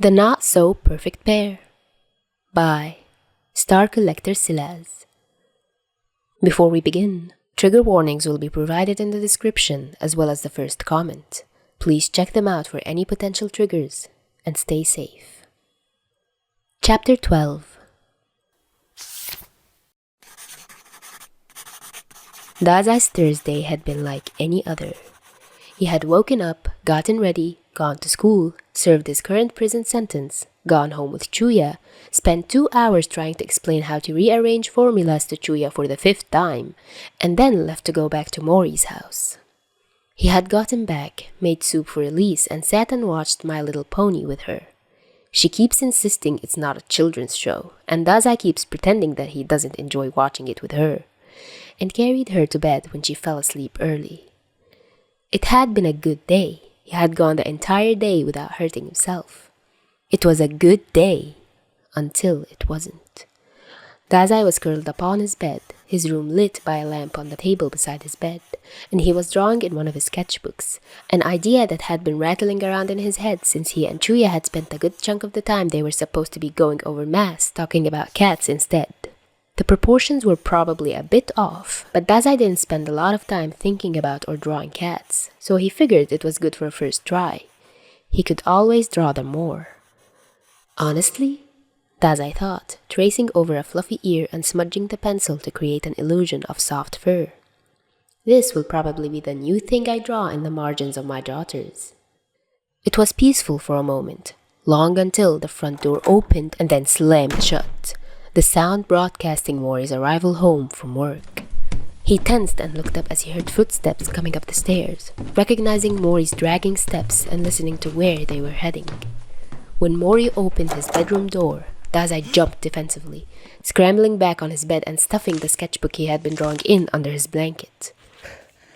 The Not So Perfect Pair by starcollectorsilas. Before we begin, trigger warnings will be provided in the description as well as the first comment. Please check them out for any potential triggers and stay safe. Chapter 12. Dazai's Thursday had been like any other. He had woken up, gotten ready, gone to school, served his current prison sentence, gone home with Chuya, spent 2 hours trying to explain how to rearrange formulas to Chuya for the 5th time, and then left to go back to Mori's house. He had gotten back, made soup for Elise, and sat and watched My Little Pony with her. She keeps insisting it's not a children's show, and Dazai keeps pretending that he doesn't enjoy watching it with her, and carried her to bed when she fell asleep early. It had been a good day. He had gone the entire day without hurting himself. It was a good day, until it wasn't. Dazai was curled upon his bed, his room lit by a lamp on the table beside his bed, and he was drawing in one of his sketchbooks, an idea that had been rattling around in his head since he and Chuya had spent a good chunk of the time they were supposed to be going over maths talking about cats instead. The proportions were probably a bit off, but Dazai didn't spend a lot of time thinking about or drawing cats, so he figured it was good for a first try. He could always draw them more. Honestly, Dazai thought, tracing over a fluffy ear and smudging the pencil to create an illusion of soft fur. This will probably be the new thing I draw in the margins of my daughters. It was peaceful for a moment, long until the front door opened and then slammed shut, the sound broadcasting Mori's arrival home from work. He tensed and looked up as he heard footsteps coming up the stairs, recognizing Mori's dragging steps and listening to where they were heading. When Mori opened his bedroom door, Dazai jumped defensively, scrambling back on his bed and stuffing the sketchbook he had been drawing in under his blanket.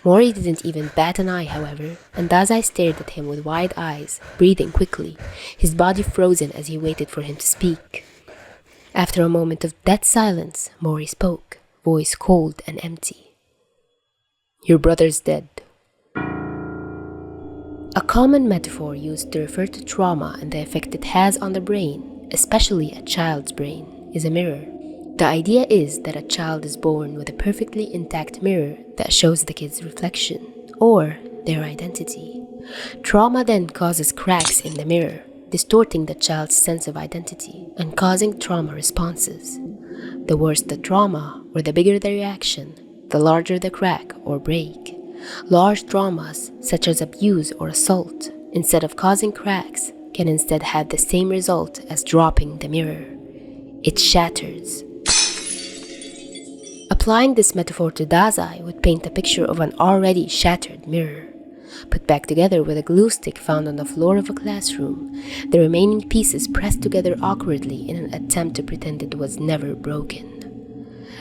Mori didn't even bat an eye, however, and Dazai stared at him with wide eyes, breathing quickly, his body frozen as he waited for him to speak. After a moment of dead silence, Mori spoke, voice cold and empty. "Your brother's dead." A common metaphor used to refer to trauma and the effect it has on the brain, especially a child's brain, is a mirror. The idea is that a child is born with a perfectly intact mirror that shows the kid's reflection, or their identity. Trauma then causes cracks in the mirror, distorting the child's sense of identity and causing trauma responses. The worse the trauma, or the bigger the reaction, the larger the crack or break. Large traumas, such as abuse or assault, instead of causing cracks, can instead have the same result as dropping the mirror. It shatters. Applying this metaphor to Dazai would paint a picture of an already shattered mirror. Put back together with a glue stick found on the floor of a classroom, the remaining pieces pressed together awkwardly in an attempt to pretend it was never broken.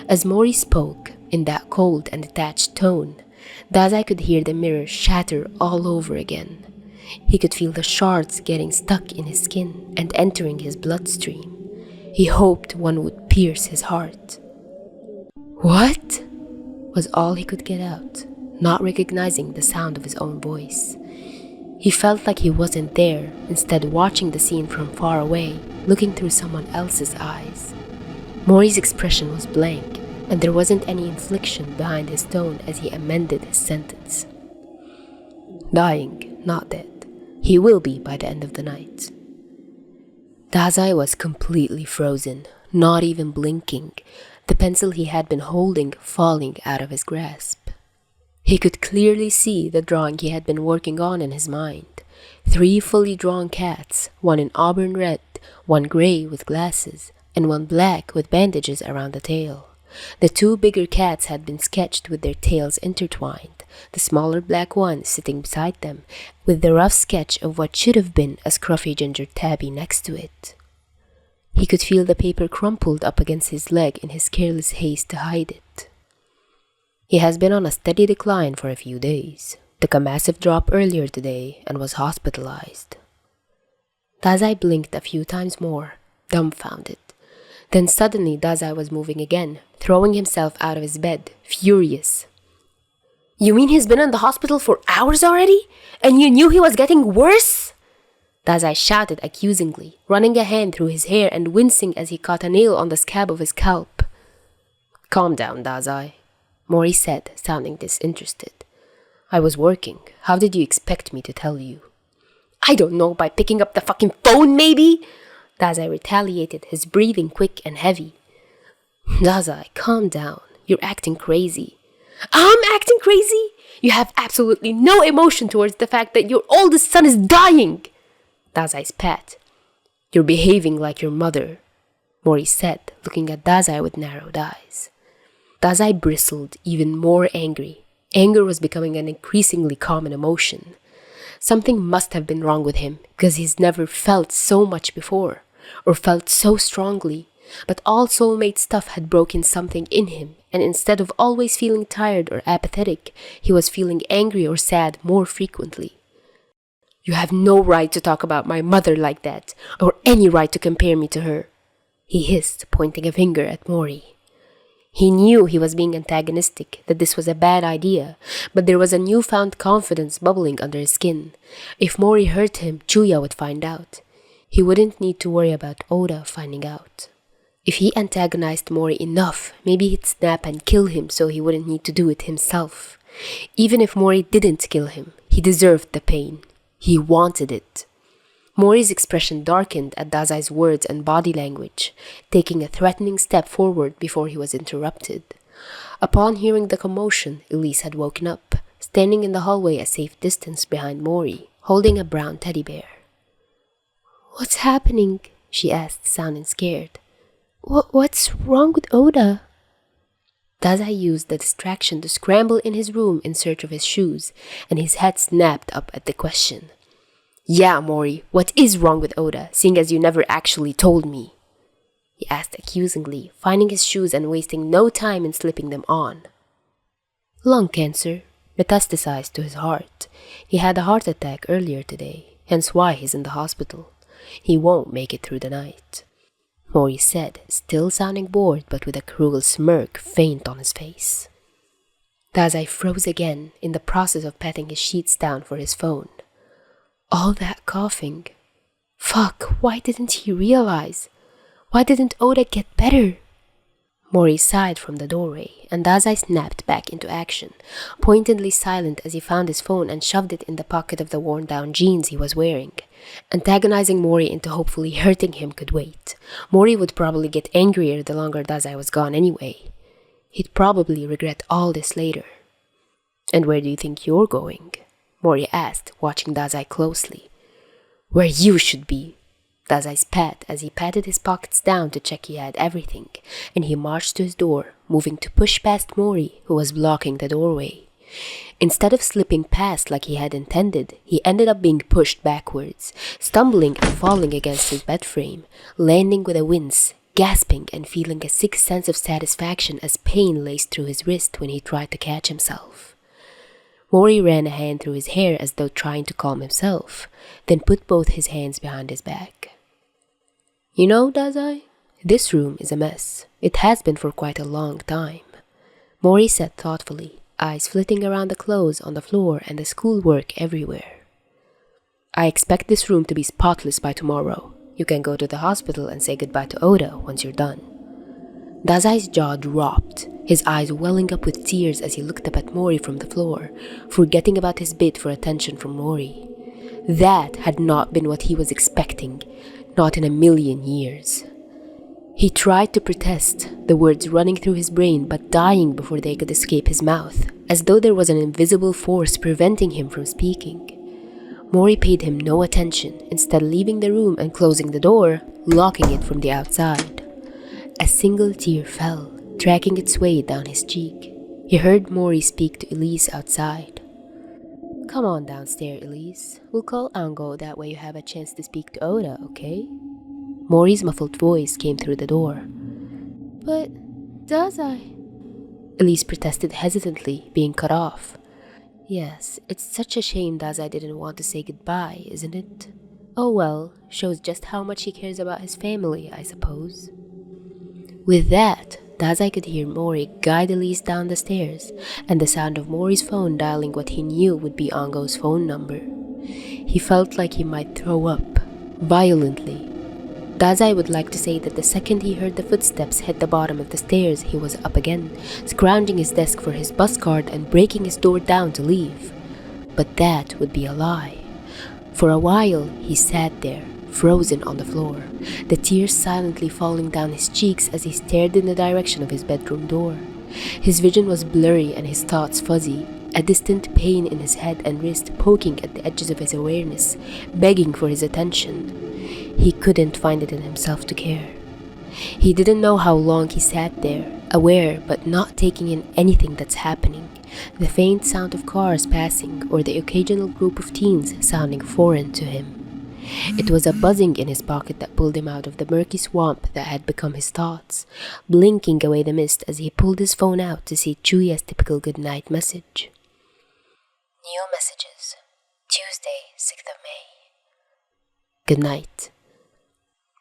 As Mori spoke, in that cold and detached tone, Dazai could hear the mirror shatter all over again. He could feel the shards getting stuck in his skin and entering his bloodstream. He hoped one would pierce his heart. "What?" was all he could get out, not recognizing the sound of his own voice. He felt like he wasn't there, instead watching the scene from far away, looking through someone else's eyes. Mori's expression was blank, and there wasn't any inflection behind his tone as he amended his sentence. "Dying, not dead. He will be by the end of the night." Dazai was completely frozen, not even blinking, the pencil he had been holding falling out of his grasp. He could clearly see the drawing he had been working on in his mind. 3 fully drawn cats, one in auburn red, one gray with glasses, and one black with bandages around the tail. The 2 bigger cats had been sketched with their tails intertwined, the smaller black one sitting beside them, with the rough sketch of what should have been a scruffy ginger tabby next to it. He could feel the paper crumpled up against his leg in his careless haste to hide it. He has been on a steady decline for a few days, took a massive drop earlier today, and was hospitalized. Dazai blinked a few times more, dumbfounded. Then suddenly Dazai was moving again, throwing himself out of his bed, furious. "You mean he's been in the hospital for hours already? And you knew he was getting worse?" Dazai shouted accusingly, running a hand through his hair and wincing as he caught a nail on the scab of his scalp. "Calm down, Dazai," Mori said, sounding disinterested. "I was working. How did you expect me to tell you?" "I don't know, by picking up the fucking phone, maybe?" Dazai retaliated, his breathing quick and heavy. "Dazai, calm down. You're acting crazy." "I'm acting crazy? You have absolutely no emotion towards the fact that your oldest son is dying!" Dazai spat. "You're behaving like your mother," Mori said, looking at Dazai with narrowed eyes. Dazai bristled, even more angry. Anger was becoming an increasingly common emotion. Something must have been wrong with him, because he's never felt so much before, or felt so strongly. But all soulmate stuff had broken something in him, and instead of always feeling tired or apathetic, he was feeling angry or sad more frequently. "You have no right to talk about my mother like that, or any right to compare me to her," he hissed, pointing a finger at Mori. He knew he was being antagonistic, that this was a bad idea, but there was a newfound confidence bubbling under his skin. If Mori hurt him, Chuya would find out. He wouldn't need to worry about Oda finding out. If he antagonized Mori enough, maybe he'd snap and kill him so he wouldn't need to do it himself. Even if Mori didn't kill him, he deserved the pain. He wanted it. Mori's expression darkened at Dazai's words and body language, taking a threatening step forward before he was interrupted. Upon hearing the commotion, Elise had woken up, standing in the hallway a safe distance behind Mori, holding a brown teddy bear. "What's happening?" she asked, sounding scared. What's wrong with Oda?" Dazai used the distraction to scramble in his room in search of his shoes, and his head snapped up at the question. "Yeah, Mori, what is wrong with Oda, seeing as you never actually told me?" he asked accusingly, finding his shoes and wasting no time in slipping them on. "Lung cancer, metastasized to his heart. He had a heart attack earlier today, hence why he's in the hospital. He won't make it through the night," Mori said, still sounding bored but with a cruel smirk faint on his face. Dazai froze again, in the process of patting his sheets down for his phone. All that coughing. Fuck, why didn't he realize? Why didn't Oda get better? Mori sighed from the doorway, and Dazai snapped back into action, pointedly silent as he found his phone and shoved it in the pocket of the worn-down jeans he was wearing. Antagonizing Mori into hopefully hurting him could wait. Mori would probably get angrier the longer Dazai was gone anyway. He'd probably regret all this later. "And where do you think you're going?" Mori asked, watching Dazai closely. "Where you should be," Dazai spat as he patted his pockets down to check he had everything, and he marched to his door, moving to push past Mori, who was blocking the doorway. Instead of slipping past like he had intended, he ended up being pushed backwards, stumbling and falling against his bed frame, landing with a wince, gasping and feeling a sick sense of satisfaction as pain laced through his wrist when he tried to catch himself. Mori ran a hand through his hair as though trying to calm himself, then put both his hands behind his back. "You know, Dazai, this room is a mess. It has been for quite a long time," Mori said thoughtfully, eyes flitting around the clothes on the floor and the schoolwork everywhere. "I expect this room to be spotless by tomorrow. You can go to the hospital and say goodbye to Oda once you're done." Dazai's jaw dropped, his eyes welling up with tears as he looked up at Mori from the floor, forgetting about his bid for attention from Mori. That had not been what he was expecting, not in a million years. He tried to protest, the words running through his brain but dying before they could escape his mouth, as though there was an invisible force preventing him from speaking. Mori paid him no attention, instead leaving the room and closing the door, locking it from the outside. A single tear fell, tracking its way down his cheek. He heard Mori speak to Elise outside. "Come on downstairs, Elise. We'll call Ango, that way you have a chance to speak to Oda, okay?" Mori's muffled voice came through the door. "But, Dazai..." Elise protested hesitantly, being cut off. "Yes, it's such a shame Dazai didn't want to say goodbye, isn't it? Oh well, shows just how much he cares about his family, I suppose." With that, Dazai could hear Mori guide Elise down the stairs, and the sound of Mori's phone dialing what he knew would be Ango's phone number. He felt like he might throw up. violently. Dazai would like to say that the second he heard the footsteps hit the bottom of the stairs, he was up again, scrounging his desk for his bus card and breaking his door down to leave. But that would be a lie. For a while, he sat there, frozen on the floor, the tears silently falling down his cheeks as he stared in the direction of his bedroom door. His vision was blurry and his thoughts fuzzy, a distant pain in his head and wrist poking at the edges of his awareness, begging for his attention. He couldn't find it in himself to care. He didn't know how long he sat there, aware but not taking in anything that's happening, the faint sound of cars passing or the occasional group of teens sounding foreign to him. It was a buzzing in his pocket that pulled him out of the murky swamp that had become his thoughts, blinking away the mist as he pulled his phone out to see Chuya's typical goodnight message. New messages. Tuesday, 6th of May. Good night.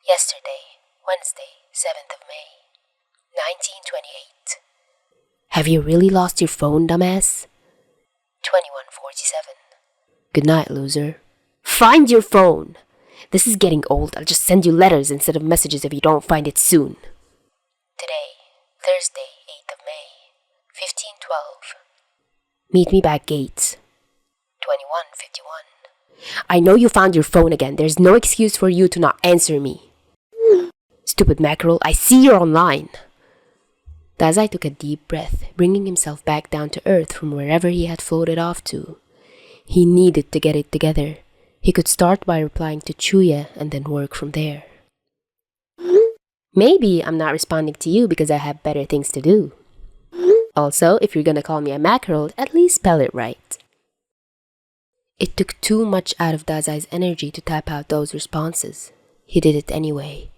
Yesterday, Wednesday, 7th of May, 1928. Have you really lost your phone, dumbass? 21:47. Good night, loser. Find your phone! This is getting old. I'll just send you letters instead of messages if you don't find it soon. Today, Thursday, 8th of May, 15:12. Meet me back gates. 21:51. I know you found your phone again. There's no excuse for you to not answer me. Stupid mackerel, I see you're online. Dazai took a deep breath, bringing himself back down to earth from wherever he had floated off to. He needed to get it together. He could start by replying to Chuya and then work from there. Maybe I'm not responding to you because I have better things to do. Also, if you're gonna call me a mackerel, at least spell it right. It took too much out of Dazai's energy to type out those responses. He did it anyway.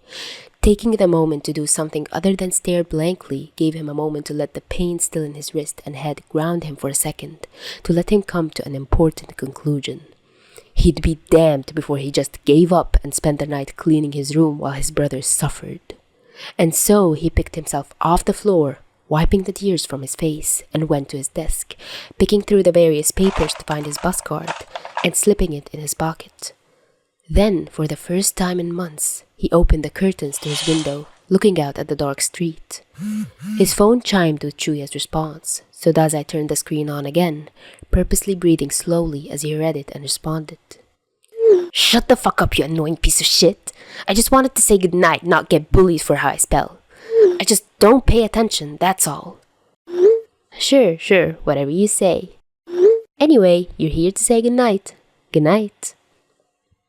Taking the moment to do something other than stare blankly gave him a moment to let the pain still in his wrist and head ground him for a second, to let him come to an important conclusion. He'd be damned before he just gave up and spent the night cleaning his room while his brother suffered. And so he picked himself off the floor, wiping the tears from his face, and went to his desk, picking through the various papers to find his bus card and slipping it in his pocket. Then, for the first time in months, he opened the curtains to his window, looking out at the dark street. His phone chimed with Chuya's response, so Dazai turned the screen on again, purposely breathing slowly as he read it and responded. Shut the fuck up, you annoying piece of shit. I just wanted to say goodnight, not get bullied for how I spell. I just don't pay attention, that's all. Sure, whatever you say. Anyway, you're here to say goodnight. Goodnight.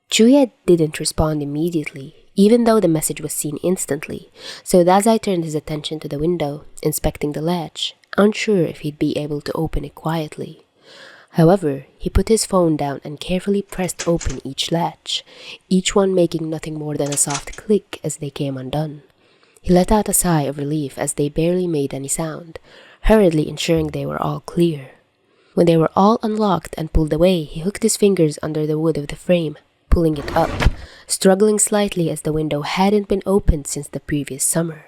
Chuya didn't respond immediately, even though the message was seen instantly, so Dazai turned his attention to the window, inspecting the latch, unsure if he'd be able to open it quietly. However, he put his phone down and carefully pressed open each latch, each one making nothing more than a soft click as they came undone. He let out a sigh of relief as they barely made any sound, hurriedly ensuring they were all clear. When they were all unlocked and pulled away, he hooked his fingers under the wood of the frame, pulling it up, struggling slightly as the window hadn't been opened since the previous summer.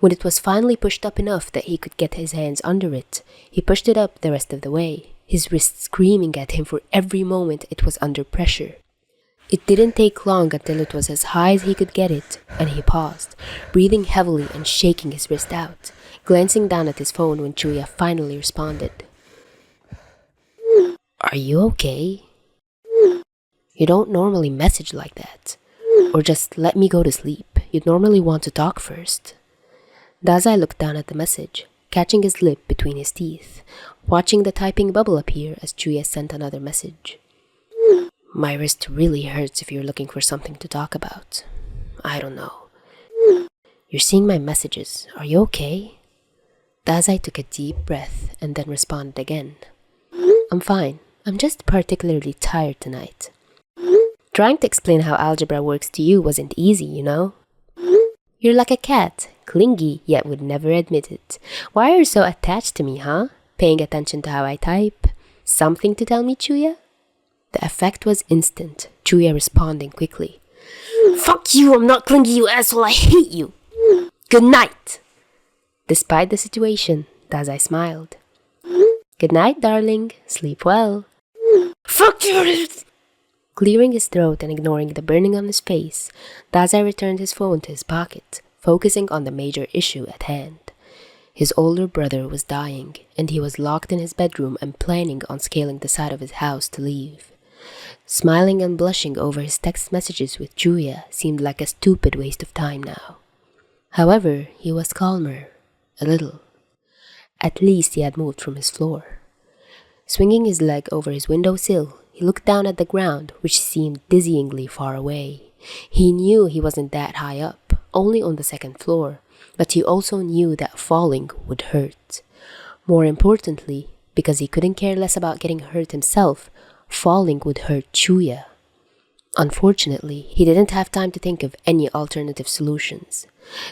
When it was finally pushed up enough that he could get his hands under it, he pushed it up the rest of the way, his wrist screaming at him for every moment it was under pressure. It didn't take long until it was as high as he could get it, and he paused, breathing heavily and shaking his wrist out, glancing down at his phone when Chuya finally responded. Are you okay? You don't normally message like that. Or just let me go to sleep. You'd normally want to talk first. Dazai looked down at the message, catching his lip between his teeth, watching the typing bubble appear as Chuya sent another message. My wrist really hurts if you're looking for something to talk about. I don't know. You're seeing my messages. Are you okay? Dazai took a deep breath and then responded again. I'm fine. I'm just particularly tired tonight. Trying to explain how algebra works to you wasn't easy, you know? You're like a cat, clingy yet would never admit it. Why are you so attached to me, huh? Paying attention to how I type? Something to tell me, Chuya? The effect was instant, Chuya responding quickly. Fuck you, I'm not clingy, you asshole, I hate you! Good night! Despite the situation, Dazai smiled. Good night, darling. Sleep well. Fuck you! Clearing his throat and ignoring the burning on his face, Dazai returned his phone to his pocket, focusing on the major issue at hand. His older brother was dying, and he was locked in his bedroom and planning on scaling the side of his house to leave. Smiling and blushing over his text messages with Julia seemed like a stupid waste of time now. However, he was calmer, a little. At least he had moved from his floor. Swinging his leg over his windowsill, he looked down at the ground, which seemed dizzyingly far away. He knew he wasn't that high up, only on the second floor, but he also knew that falling would hurt. More importantly, because he couldn't care less about getting hurt himself, falling would hurt Chuya. Unfortunately, he didn't have time to think of any alternative solutions.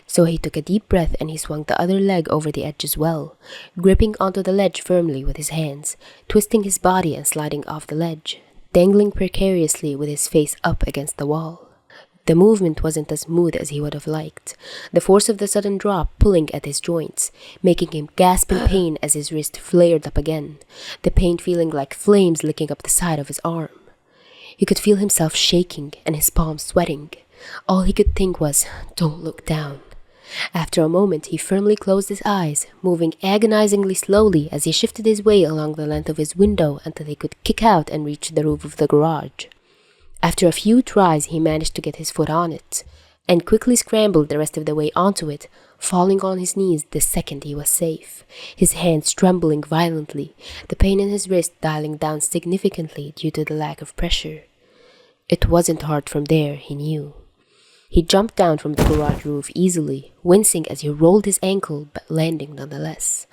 So he took a deep breath and he swung the other leg over the edge as well, gripping onto the ledge firmly with his hands, twisting his body and sliding off the ledge, dangling precariously with his face up against the wall. The movement wasn't as smooth as he would have liked, the force of the sudden drop pulling at his joints, making him gasp in pain as his wrist flared up again, the pain feeling like flames licking up the side of his arm. He could feel himself shaking and his palms sweating. All he could think was, "Don't look down." After a moment, he firmly closed his eyes, moving agonizingly slowly as he shifted his way along the length of his window until he could kick out and reach the roof of the garage. After a few tries, he managed to get his foot on it, and quickly scrambled the rest of the way onto it, falling on his knees the second he was safe, his hands trembling violently, the pain in his wrist dialing down significantly due to the lack of pressure. It wasn't hard from there, he knew. He jumped down from the garage roof easily, wincing as he rolled his ankle but landing nonetheless,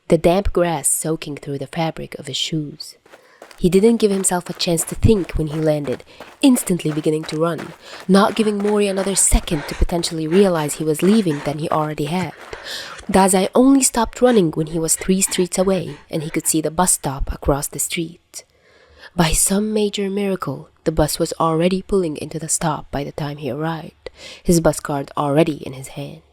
the damp grass soaking through the fabric of his shoes. He didn't give himself a chance to think when he landed, instantly beginning to run, not giving Mori another second to potentially realize he was leaving than he already had. Dazai only stopped running when he was 3 streets away and he could see the bus stop across the street. By some major miracle, the bus was already pulling into the stop by the time he arrived, his bus card already in his hand.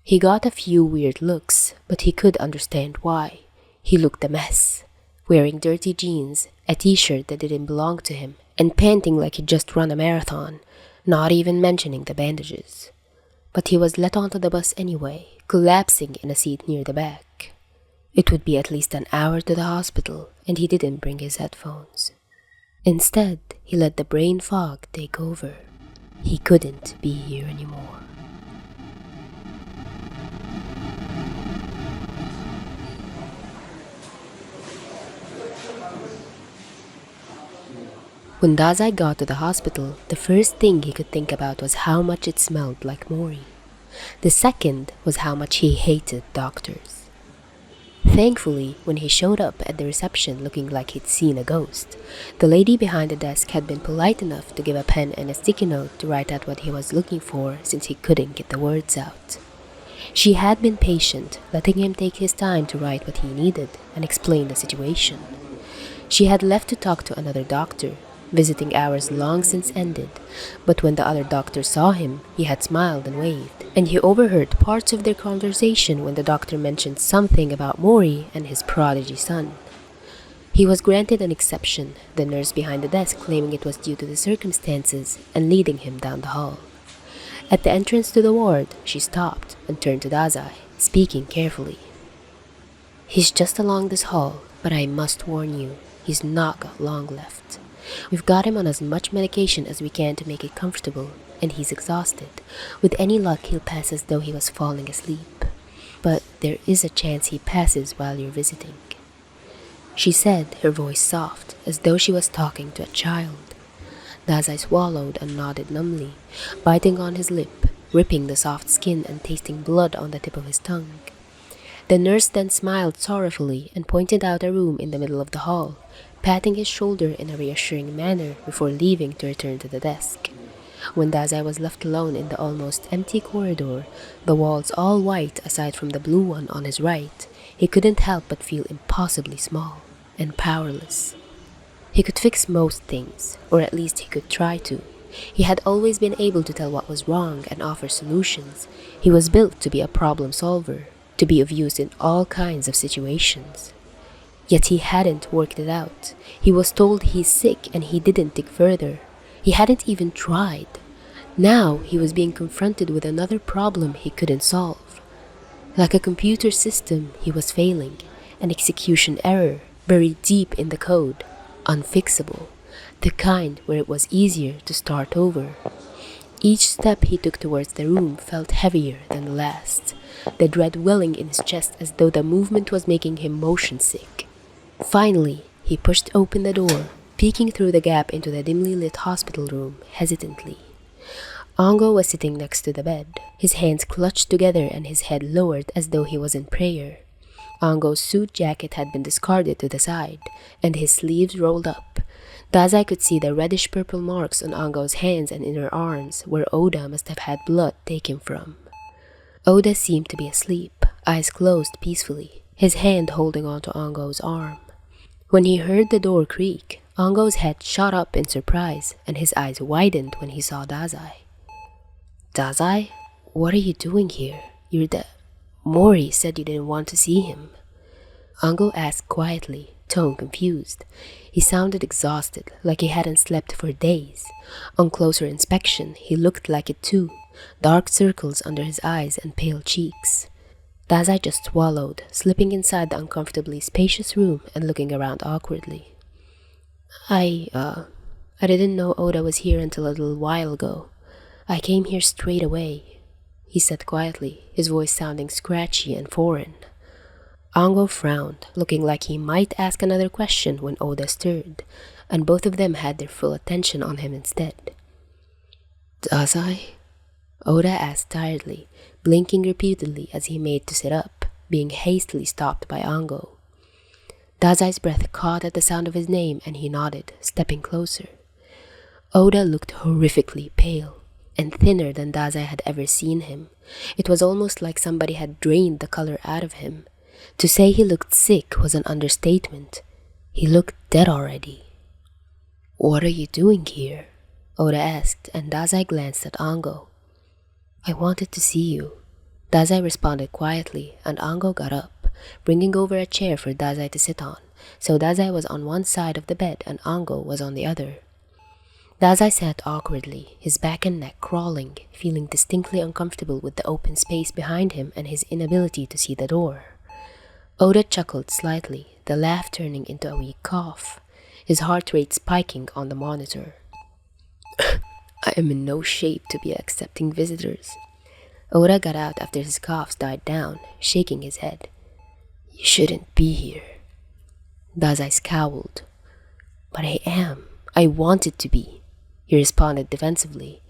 He got a few weird looks, but he could understand why. He looked a mess, wearing dirty jeans, a t-shirt that didn't belong to him, and panting like he'd just run a marathon, not even mentioning the bandages. But he was let onto the bus anyway, collapsing in a seat near the back. It would be at least an hour to the hospital, and he didn't bring his headphones. Instead, he let the brain fog take over. He couldn't be here anymore. When Dazai got to the hospital, the first thing he could think about was how much it smelled like Mori. The second was how much he hated doctors. Thankfully, when he showed up at the reception looking like he'd seen a ghost, the lady behind the desk had been polite enough to give a pen and a sticky note to write out what he was looking for since he couldn't get the words out. She had been patient, letting him take his time to write what he needed and explain the situation. She had left to talk to another doctor, visiting hours long since ended, but when the other doctor saw him, he had smiled and waved, and he overheard parts of their conversation when the doctor mentioned something about Mori and his prodigy son. He was granted an exception, the nurse behind the desk claiming it was due to the circumstances and leading him down the hall. At the entrance to the ward, she stopped and turned to Dazai, speaking carefully. "He's just along this hall, but I must warn you, he's not got long left. We've got him on as much medication as we can to make it comfortable, and he's exhausted. With any luck, he'll pass as though he was falling asleep. But there is a chance he passes while you're visiting." She said, her voice soft, as though she was talking to a child. Dazai swallowed and nodded numbly, biting on his lip, ripping the soft skin and tasting blood on the tip of his tongue. The nurse then smiled sorrowfully and pointed out a room in the middle of the hall, patting his shoulder in a reassuring manner before leaving to return to the desk. When Dazai was left alone in the almost empty corridor, the walls all white aside from the blue one on his right, he couldn't help but feel impossibly small and powerless. He could fix most things, or at least he could try to. He had always been able to tell what was wrong and offer solutions. He was built to be a problem solver, to be of use in all kinds of situations. Yet he hadn't worked it out. He was told he's sick and he didn't dig further. He hadn't even tried. Now he was being confronted with another problem he couldn't solve. Like a computer system, he was failing, an execution error buried deep in the code, unfixable, the kind where it was easier to start over. Each step he took towards the room felt heavier than the last, the dread welling in his chest as though the movement was making him motion sick. Finally, he pushed open the door, peeking through the gap into the dimly lit hospital room hesitantly. Ango was sitting next to the bed, his hands clutched together and his head lowered as though he was in prayer. Ango's suit jacket had been discarded to the side, and his sleeves rolled up. Dazai could see the reddish-purple marks on Ango's hands and inner arms, where Oda must have had blood taken from. Oda seemed to be asleep, eyes closed peacefully, his hand holding onto Ango's arm. When he heard the door creak, Ango's head shot up in surprise, and his eyes widened when he saw Dazai. "Dazai, what are you doing here? You're the... Mori said you didn't want to see him." Ango asked quietly, tone confused. He sounded exhausted, like he hadn't slept for days. On closer inspection, he looked like it too, dark circles under his eyes and pale cheeks. Dazai just swallowed, slipping inside the uncomfortably spacious room and looking around awkwardly. I didn't know Oda was here until a little while ago. I came here straight away," he said quietly, his voice sounding scratchy and foreign. Ango frowned, looking like he might ask another question when Oda stirred, and both of them had their full attention on him instead. "Dazai?" Oda asked tiredly, blinking repeatedly as he made to sit up, being hastily stopped by Ango. Dazai's breath caught at the sound of his name and he nodded, stepping closer. Oda looked horrifically pale, and thinner than Dazai had ever seen him. It was almost like somebody had drained the color out of him. To say he looked sick was an understatement. He looked dead already. "What are you doing here?" Oda asked, and Dazai glanced at Ango. "I wanted to see you." Dazai responded quietly, and Ango got up, bringing over a chair for Dazai to sit on, so Dazai was on one side of the bed and Ango was on the other. Dazai sat awkwardly, his back and neck crawling, feeling distinctly uncomfortable with the open space behind him and his inability to see the door. Oda chuckled slightly, the laugh turning into a weak cough, his heart rate spiking on the monitor. "I am in no shape to be accepting visitors." Oda got out after his coughs died down, shaking his head. "You shouldn't be here." Dazai scowled. "But I am. I wanted to be," he responded defensively.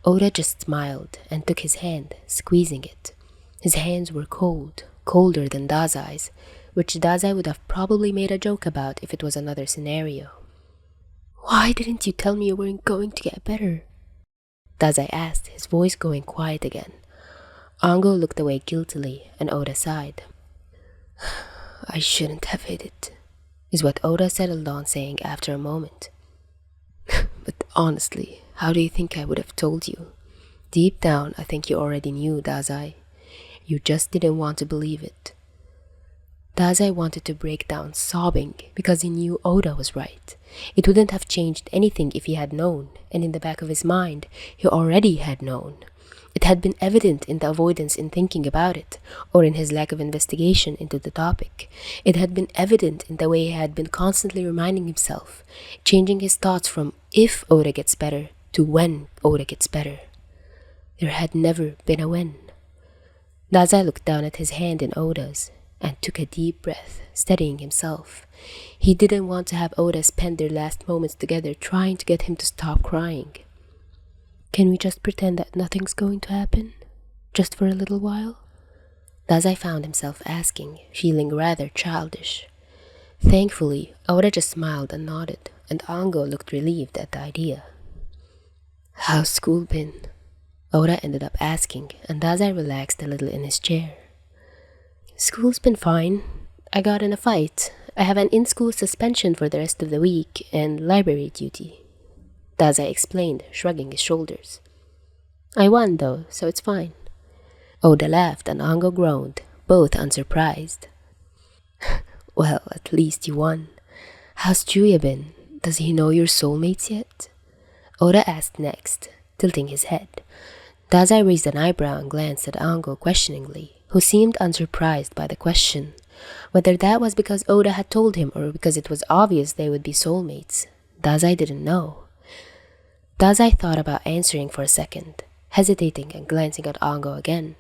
Oda just smiled and took his hand, squeezing it. His hands were cold, colder than Dazai's, which Dazai would have probably made a joke about if it was another scenario. "Why didn't you tell me you weren't going to get better?" Dazai asked, his voice going quiet again. Ango looked away guiltily, and Oda sighed. "I shouldn't have hid it," is what Oda settled on saying after a moment. "But honestly, how do you think I would have told you? Deep down, I think you already knew, Dazai. You just didn't want to believe it." Dazai wanted to break down sobbing because he knew Oda was right. It wouldn't have changed anything if he had known, and in the back of his mind, he already had known. It had been evident in the avoidance in thinking about it, or in his lack of investigation into the topic. It had been evident in the way he had been constantly reminding himself, changing his thoughts from if Oda gets better to when Oda gets better. There had never been a when. Dazai looked down at his hand in Oda's, and took a deep breath, steadying himself. He didn't want to have Oda spend their last moments together trying to get him to stop crying. "Can we just pretend that nothing's going to happen? Just for a little while?" Dazai found himself asking, feeling rather childish. Thankfully, Oda just smiled and nodded, and Ango looked relieved at the idea. "How's school been?" Oda ended up asking, and Dazai relaxed a little in his chair. "School's been fine. I got in a fight. I have an in-school suspension for the rest of the week and library duty," Dazai explained, shrugging his shoulders. "I won though, so it's fine." Oda laughed and Ango groaned, both unsurprised. Well, at least you won. How's Juya been? Does he know your soulmates yet? Oda asked next, tilting his head. Dazai raised an eyebrow and glanced at Ango questioningly, who seemed unsurprised by the question. Whether that was because Oda had told him or because it was obvious they would be soulmates, Dazai didn't know. Dazai thought about answering for a second, hesitating and glancing at Ango again.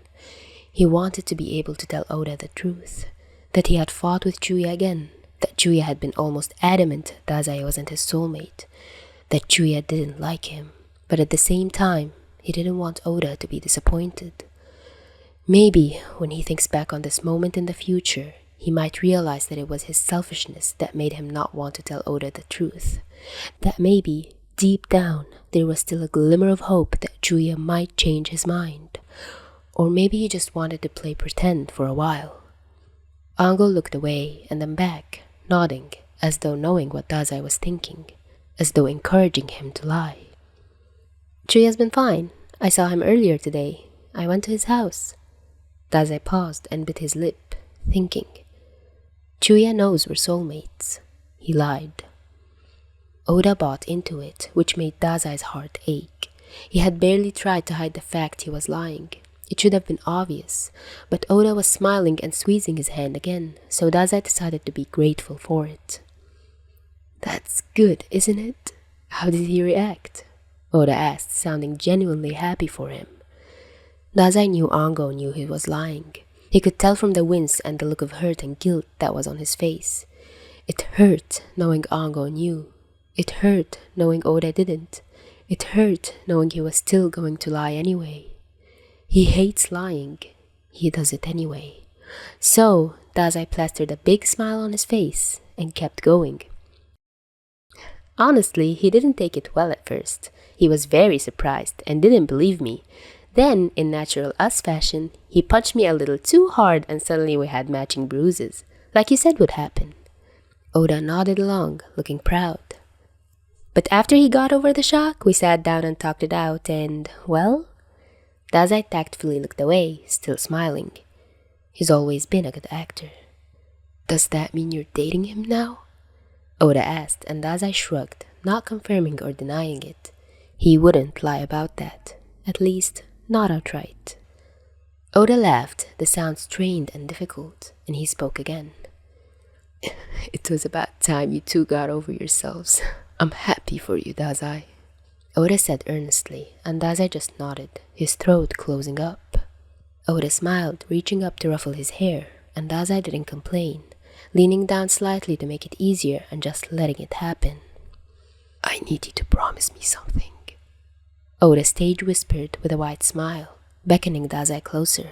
He wanted to be able to tell Oda the truth, that he had fought with Chuya again, that Chuya had been almost adamant Dazai wasn't his soulmate, that Chuya didn't like him, but at the same time, he didn't want Oda to be disappointed. Maybe, when he thinks back on this moment in the future, he might realize that it was his selfishness that made him not want to tell Oda the truth. That maybe, deep down, there was still a glimmer of hope that Chuya might change his mind. Or maybe he just wanted to play pretend for a while. Ango looked away and then back, nodding, as though knowing what Dazai was thinking, as though encouraging him to lie. Chuya's been fine. I saw him earlier today. I went to his house. Dazai paused and bit his lip, thinking. Chuya knows we're soulmates. He lied. Oda bought into it, which made Dazai's heart ache. He had barely tried to hide the fact he was lying. It should have been obvious, but Oda was smiling and squeezing his hand again, so Dazai decided to be grateful for it. That's good, isn't it? How did he react? Oda asked, sounding genuinely happy for him. Dazai knew Ango knew he was lying. He could tell from the wince and the look of hurt and guilt that was on his face. It hurt knowing Ango knew. It hurt knowing Oda didn't. It hurt knowing he was still going to lie anyway. He hates lying. He does it anyway. So, Dazai plastered a big smile on his face and kept going. Honestly, he didn't take it well at first. He was very surprised and didn't believe me. Then, in natural us fashion, he punched me a little too hard and suddenly we had matching bruises, like you said would happen. Oda nodded along, looking proud. But after he got over the shock, we sat down and talked it out and, well, Dazai tactfully looked away, still smiling. He's always been a good actor. Does that mean you're dating him now? Oda asked, and Dazai shrugged, not confirming or denying it. He wouldn't lie about that, at least not outright. Oda laughed, the sound strained and difficult, and he spoke again. It was about time you two got over yourselves. I'm happy for you, Dazai. Oda said earnestly, and Dazai just nodded, his throat closing up. Oda smiled, reaching up to ruffle his hair, and Dazai didn't complain, leaning down slightly to make it easier and just letting it happen. I need you to promise me something. Oda stage whispered with a wide smile, beckoning Dazai closer.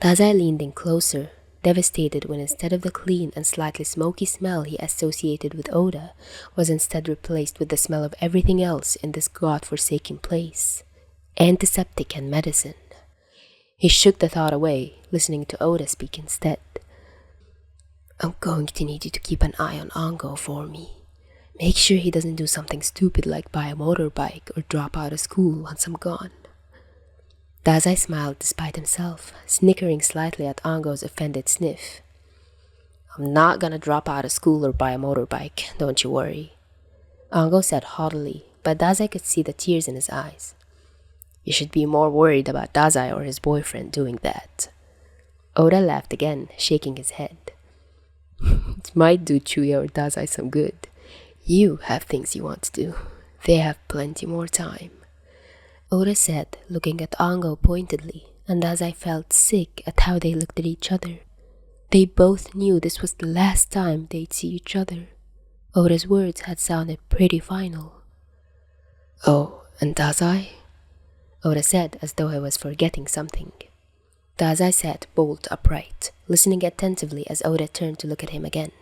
Dazai leaned in closer, devastated when instead of the clean and slightly smoky smell he associated with Oda, was instead replaced with the smell of everything else in this god-forsaken place. Antiseptic and medicine. He shook the thought away, listening to Oda speak instead. I'm going to need you to keep an eye on Ango for me. Make sure he doesn't do something stupid like buy a motorbike or drop out of school once I'm gone. Dazai smiled despite himself, snickering slightly at Ango's offended sniff. I'm not gonna drop out of school or buy a motorbike, don't you worry. Ango said haughtily, but Dazai could see the tears in his eyes. You should be more worried about Dazai or his boyfriend doing that. Oda laughed again, shaking his head. It might do Chuya or Dazai some good. You have things you want to do. They have plenty more time. Oda said, looking at Ango pointedly, and Dazai felt sick at how they looked at each other. They both knew this was the last time they'd see each other. Oda's words had sounded pretty final. Oh, and Dazai? Oda said as though I was forgetting something. Dazai sat bolt upright, listening attentively as Oda turned to look at him again.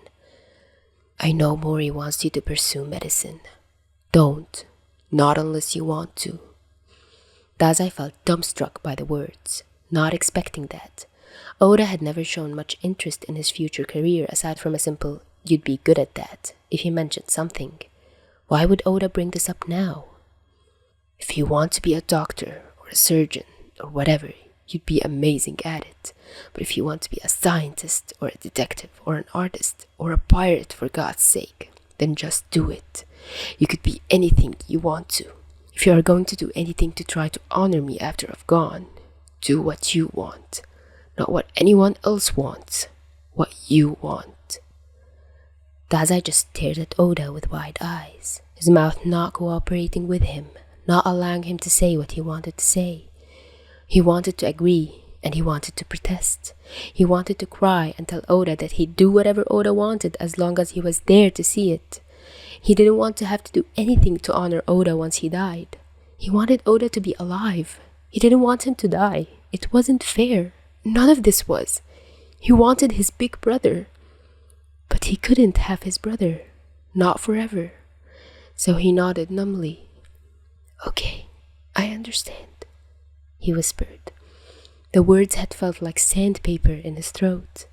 I know Mori wants you to pursue medicine. Don't. Not unless you want to. Dazai felt dumbstruck by the words, not expecting that. Oda had never shown much interest in his future career aside from a simple, you'd be good at that, if he mentioned something. Why would Oda bring this up now? If you want to be a doctor or a surgeon or whatever, you'd be amazing at it. But if you want to be a scientist or a detective or an artist or a pirate, for God's sake, then just do it. You could be anything you want to. If you are going to do anything to try to honor me after I've gone, do what you want, not what anyone else wants, what you want. Dazai just stared at Oda with wide eyes, his mouth not cooperating with him, not allowing him to say what he wanted to say. He wanted to agree, and he wanted to protest. He wanted to cry and tell Oda that he'd do whatever Oda wanted as long as he was there to see it. He didn't want to have to do anything to honor Oda once he died. He wanted Oda to be alive. He didn't want him to die. It wasn't fair. None of this was. He wanted his big brother. But he couldn't have his brother. Not forever. So he nodded numbly. "Okay, I understand," he whispered. The words had felt like sandpaper in his throat.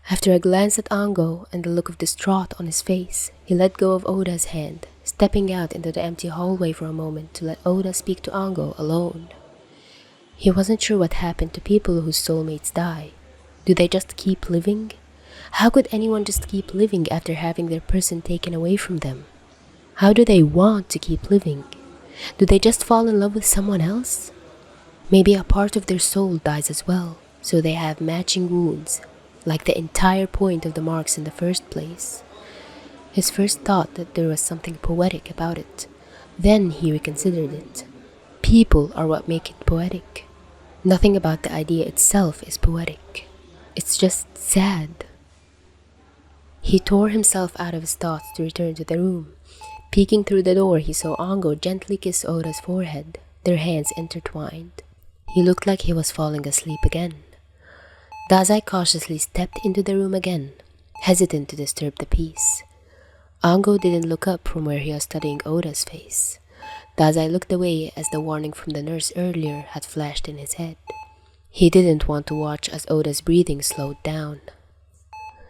After a glance at Ango and the look of distraught on his face, he let go of Oda's hand, stepping out into the empty hallway for a moment to let Oda speak to Ango alone. He wasn't sure what happened to people whose soulmates die. Do they just keep living? How could anyone just keep living after having their person taken away from them? How do they want to keep living? Do they just fall in love with someone else? Maybe a part of their soul dies as well, so they have matching wounds, like the entire point of the marks in the first place. His first thought that there was something poetic about it. Then he reconsidered it. People are what make it poetic. Nothing about the idea itself is poetic. It's just sad. He tore himself out of his thoughts to return to the room. Peeking through the door, he saw Ango gently kiss Oda's forehead, their hands intertwined. He looked like he was falling asleep again. Dazai cautiously stepped into the room again, hesitant to disturb the peace. Ango didn't look up from where he was studying Oda's face. Dazai looked away as the warning from the nurse earlier had flashed in his head. He didn't want to watch as Oda's breathing slowed down.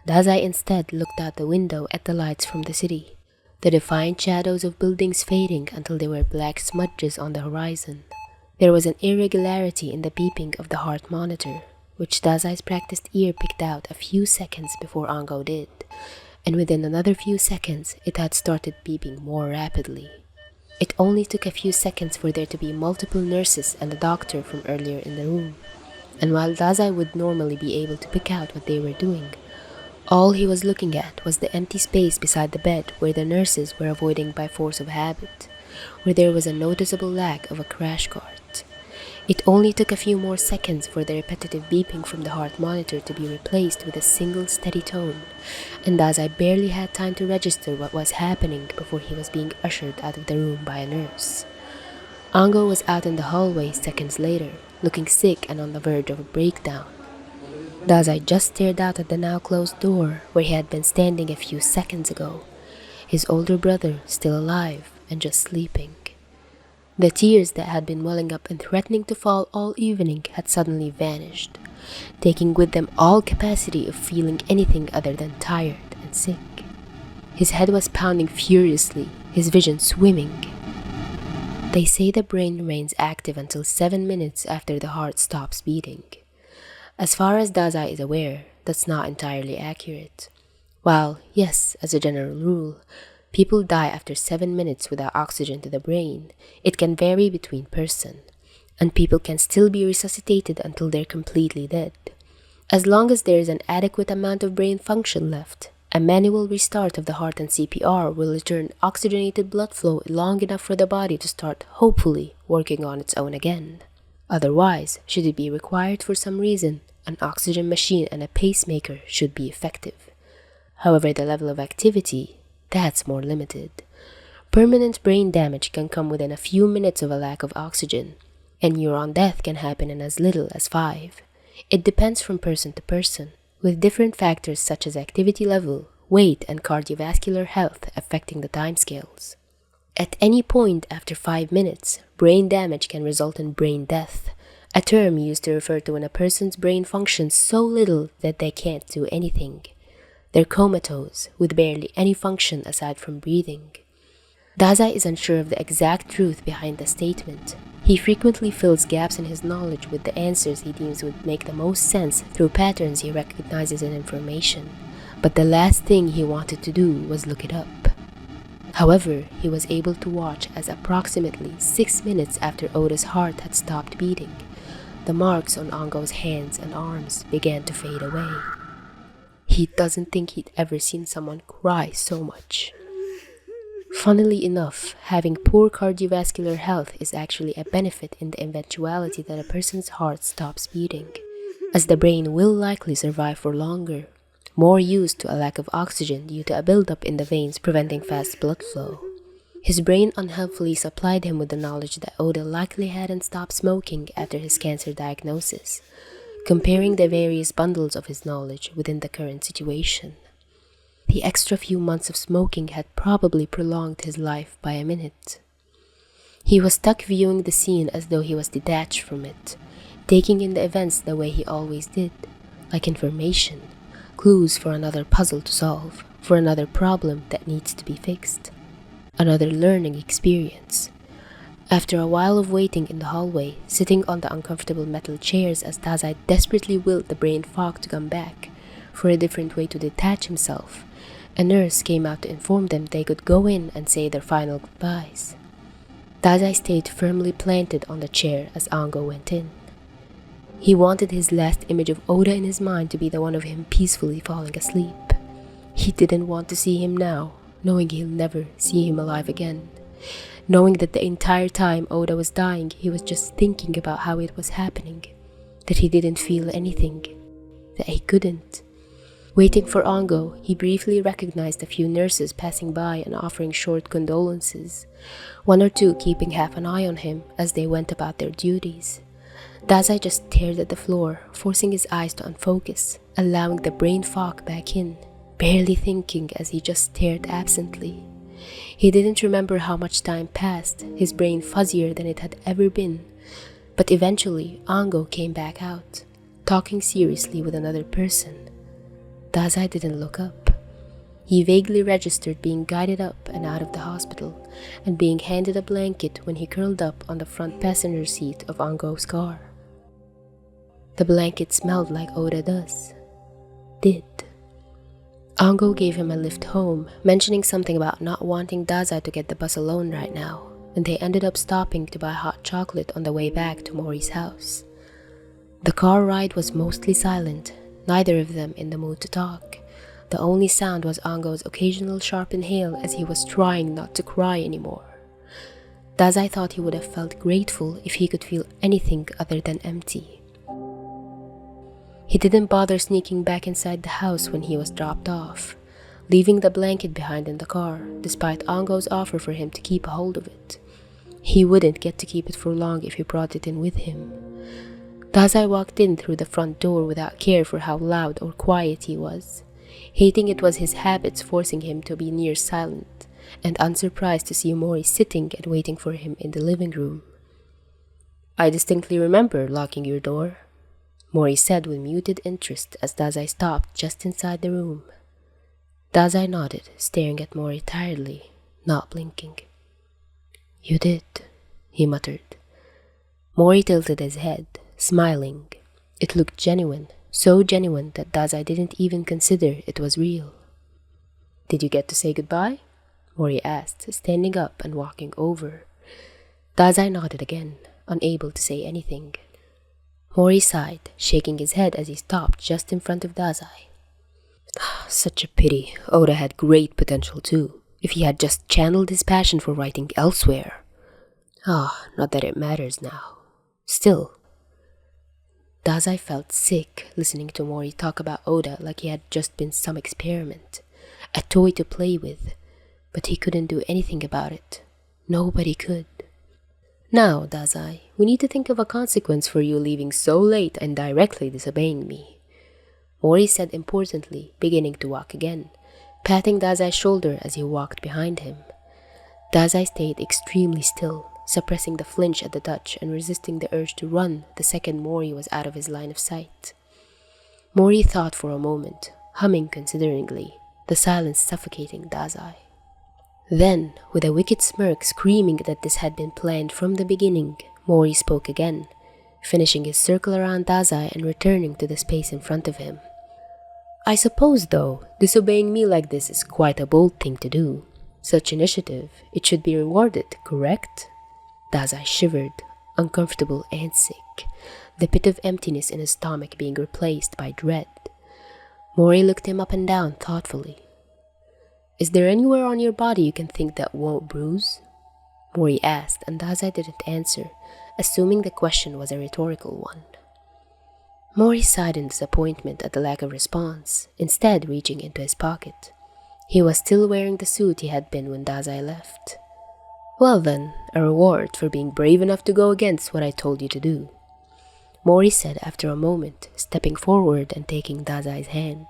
Dazai instead looked out the window at the lights from the city, the defined shadows of buildings fading until they were black smudges on the horizon. There was an irregularity in the beeping of the heart monitor, which Dazai's practiced ear picked out a few seconds before Ango did, and within another few seconds it had started beeping more rapidly. It only took a few seconds for there to be multiple nurses and a doctor from earlier in the room, and while Dazai would normally be able to pick out what they were doing, all he was looking at was the empty space beside the bed where the nurses were avoiding by force of habit, where there was a noticeable lack of a crash cart. It only took a few more seconds for the repetitive beeping from the heart monitor to be replaced with a single steady tone, and Dazai barely had time to register what was happening before he was being ushered out of the room by a nurse. Ango was out in the hallway seconds later, looking sick and on the verge of a breakdown. Dazai just stared out at the now closed door where he had been standing a few seconds ago, his older brother still alive and just sleeping. The tears that had been welling up and threatening to fall all evening had suddenly vanished, taking with them all capacity of feeling anything other than tired and sick. His head was pounding furiously, his vision swimming. They say the brain remains active until 7 minutes after the heart stops beating. As far as Dazai is aware, that's not entirely accurate. While, yes, as a general rule, people die after 7 minutes without oxygen to the brain, it can vary between person, and people can still be resuscitated until they're completely dead. As long as there is an adequate amount of brain function left, a manual restart of the heart and CPR will return oxygenated blood flow long enough for the body to start, hopefully, working on its own again. Otherwise, should it be required for some reason, an oxygen machine and a pacemaker should be effective. However, the level of activity, that's more limited. Permanent brain damage can come within a few minutes of a lack of oxygen, and neuron death can happen in as little as 5. It depends from person to person, with different factors such as activity level, weight, and cardiovascular health affecting the timescales. At any point after 5 minutes, brain damage can result in brain death, a term used to refer to when a person's brain functions so little that they can't do anything. They're comatose, with barely any function aside from breathing. Dazai is unsure of the exact truth behind the statement. He frequently fills gaps in his knowledge with the answers he deems would make the most sense through patterns he recognizes in information, but the last thing he wanted to do was look it up. However, he was able to watch as approximately 6 minutes after Oda's heart had stopped beating, the marks on Ango's hands and arms began to fade away. He doesn't think he'd ever seen someone cry so much. Funnily enough, having poor cardiovascular health is actually a benefit in the eventuality that a person's heart stops beating, as the brain will likely survive for longer, more used to a lack of oxygen due to a buildup in the veins preventing fast blood flow. His brain unhelpfully supplied him with the knowledge that Oda likely hadn't stopped smoking after his cancer diagnosis, comparing the various bundles of his knowledge within the current situation. The extra few months of smoking had probably prolonged his life by a minute. He was stuck viewing the scene as though he was detached from it, taking in the events the way he always did, like information, clues for another puzzle to solve, for another problem that needs to be fixed, another learning experience. After a while of waiting in the hallway, sitting on the uncomfortable metal chairs as Dazai desperately willed the brain fog to come back, for a different way to detach himself, a nurse came out to inform them they could go in and say their final goodbyes. Dazai stayed firmly planted on the chair as Ango went in. He wanted his last image of Oda in his mind to be the one of him peacefully falling asleep. He didn't want to see him now, knowing he'll never see him alive again. Knowing that the entire time Oda was dying, he was just thinking about how it was happening, that he didn't feel anything, that he couldn't. Waiting for Ango, he briefly recognized a few nurses passing by and offering short condolences, one or two keeping half an eye on him as they went about their duties. Dazai just stared at the floor, forcing his eyes to unfocus, allowing the brain fog back in, barely thinking as he just stared absently. He didn't remember how much time passed, his brain fuzzier than it had ever been, but eventually Ango came back out, talking seriously with another person. Dazai didn't look up. He vaguely registered being guided up and out of the hospital, and being handed a blanket when he curled up on the front passenger seat of Ango's car. The blanket smelled like Oda did. Ango gave him a lift home, mentioning something about not wanting Dazai to get the bus alone right now, and they ended up stopping to buy hot chocolate on the way back to Mori's house. The car ride was mostly silent, neither of them in the mood to talk. The only sound was Ango's occasional sharp inhale as he was trying not to cry anymore. Dazai thought he would have felt grateful if he could feel anything other than empty. He didn't bother sneaking back inside the house when he was dropped off, leaving the blanket behind in the car, despite Ango's offer for him to keep a hold of it. He wouldn't get to keep it for long if he brought it in with him. Dazai walked in through the front door without care for how loud or quiet he was, hating it was his habits forcing him to be near silent, and unsurprised to see Mori sitting and waiting for him in the living room. "I distinctly remember locking your door," Mori said with muted interest as Dazai stopped just inside the room. Dazai nodded, staring at Mori tiredly, not blinking. "You did," he muttered. Mori tilted his head, smiling. It looked genuine, so genuine that Dazai didn't even consider it was real. "Did you get to say goodbye?" Mori asked, standing up and walking over. Dazai nodded again, unable to say anything. Mori sighed, shaking his head as he stopped just in front of Dazai. Such a pity. Oda had great potential too, if he had just channeled his passion for writing elsewhere. Not that it matters now. Still. Dazai felt sick listening to Mori talk about Oda like he had just been some experiment, a toy to play with, but he couldn't do anything about it. Nobody could. "Now, Dazai, we need to think of a consequence for you leaving so late and directly disobeying me," Mori said importantly, beginning to walk again, patting Dazai's shoulder as he walked behind him. Dazai stayed extremely still, suppressing the flinch at the touch and resisting the urge to run the second Mori was out of his line of sight. Mori thought for a moment, humming consideringly, the silence suffocating Dazai. Then, with a wicked smirk screaming that this had been planned from the beginning, Mori spoke again, finishing his circle around Dazai and returning to the space in front of him. I suppose, though, disobeying me like this is quite a bold thing to do. Such initiative, it should be rewarded, correct? Dazai shivered, uncomfortable and sick, the pit of emptiness in his stomach being replaced by dread. Mori looked him up and down thoughtfully. Is there anywhere on your body you can think that won't bruise? Mori asked, and Dazai didn't answer, assuming the question was a rhetorical one. Mori sighed in disappointment at the lack of response, instead reaching into his pocket. He was still wearing the suit he had been when Dazai left. Well then, a reward for being brave enough to go against what I told you to do, Mori said after a moment, stepping forward and taking Dazai's hand.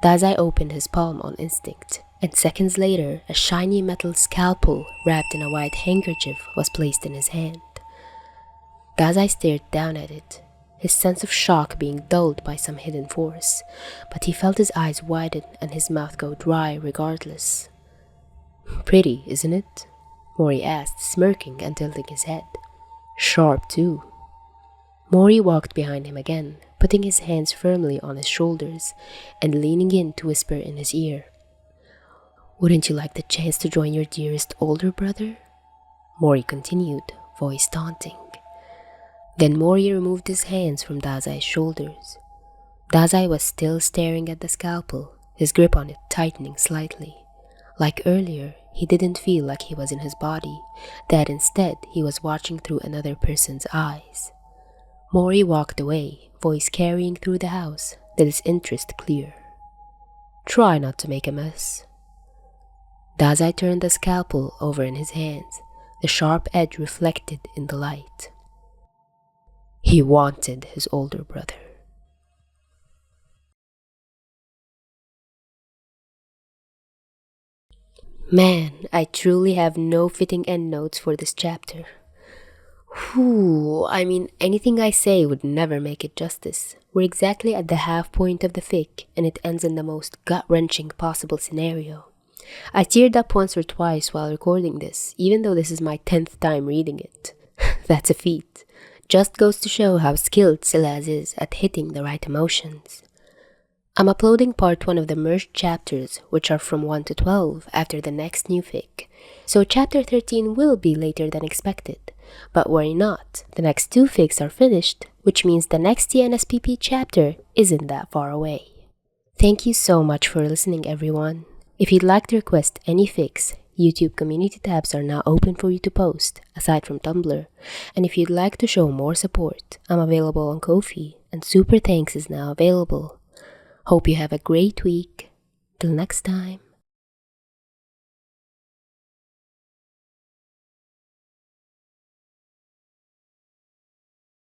Dazai opened his palm on instinct, and seconds later, a shiny metal scalpel wrapped in a white handkerchief was placed in his hand. Dazai stared down at it, his sense of shock being dulled by some hidden force, but he felt his eyes widen and his mouth go dry regardless. Pretty, isn't it? Mori asked, smirking and tilting his head. Sharp, too. Mori walked behind him again, putting his hands firmly on his shoulders and leaning in to whisper in his ear. Wouldn't you like the chance to join your dearest older brother? Mori continued, voice taunting. Then Mori removed his hands from Dazai's shoulders. Dazai was still staring at the scalpel, his grip on it tightening slightly. Like earlier, he didn't feel like he was in his body, that instead he was watching through another person's eyes. Mori walked away, voice carrying through the house, that his interest clear. Try not to make a mess. Dazai turned the scalpel over in his hands, the sharp edge reflected in the light. He wanted his older brother. Man, I truly have no fitting endnotes for this chapter. Anything I say would never make it justice. We're exactly at the half point of the fic, and it ends in the most gut-wrenching possible scenario. I teared up once or twice while recording this, even though this is my 10th time reading it. That's a feat. Just goes to show how skilled Silas is at hitting the right emotions. I'm uploading part 1 of the merged chapters, which are from 1 to 12, after the next new fic. So chapter 13 will be later than expected. But worry not, the next 2 fics are finished, which means the next TNSPP chapter isn't that far away. Thank you so much for listening, everyone. If you'd like to request any fics, YouTube community tabs are now open for you to post, aside from Tumblr. And if you'd like to show more support, I'm available on Ko-fi, and Super Thanks is now available. Hope you have a great week. Till next time.